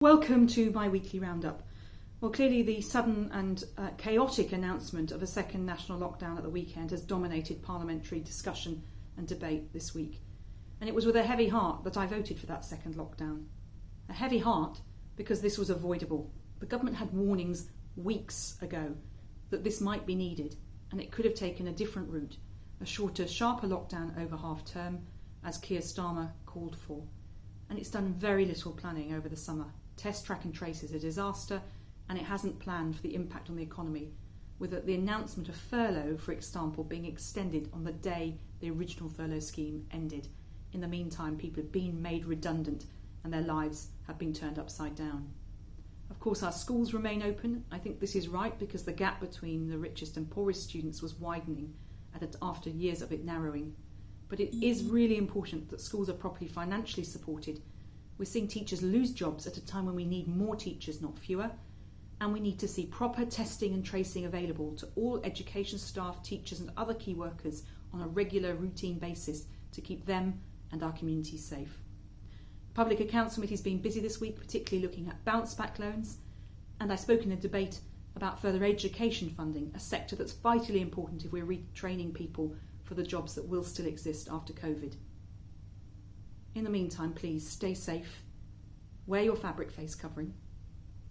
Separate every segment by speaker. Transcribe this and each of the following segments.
Speaker 1: Welcome to my weekly roundup. Well, clearly the sudden and chaotic announcement of a second national lockdown at the weekend has dominated parliamentary discussion and debate this week. And it was with a heavy heart that I voted for that second lockdown. A heavy heart because this was avoidable. The government had warnings weeks ago that this might be needed, and it could have taken a different route, a shorter, sharper lockdown over half term, as Keir Starmer called for. And it's done very little planning over the summer. Test, track and trace is a disaster, and it hasn't planned for the impact on the economy, with the announcement of furlough, for example, being extended on the day the original furlough scheme ended. In the meantime, people have been made redundant and their lives have been turned upside down. Of course, our schools remain open. I think this is right because the gap between the richest and poorest students was widening after years of it narrowing. But it is really important that schools are properly financially supported. We're seeing teachers lose jobs at a time when we need more teachers, not fewer. And we need to see proper testing and tracing available to all education staff, teachers and other key workers on a regular, routine basis to keep them and our communities safe. The Public Accounts Committee has been busy this week, particularly looking at bounce back loans. And I spoke in a debate about further education funding, a sector that's vitally important if we're retraining people for the jobs that will still exist after COVID. In the meantime, please stay safe, wear your fabric face covering,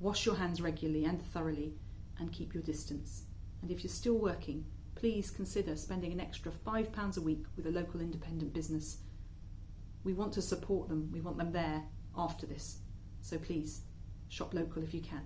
Speaker 1: wash your hands regularly and thoroughly, and keep your distance. And if you're still working, please consider spending an extra £5 a week with a local independent business. We want to support them, we want them there after this. So please, shop local if you can.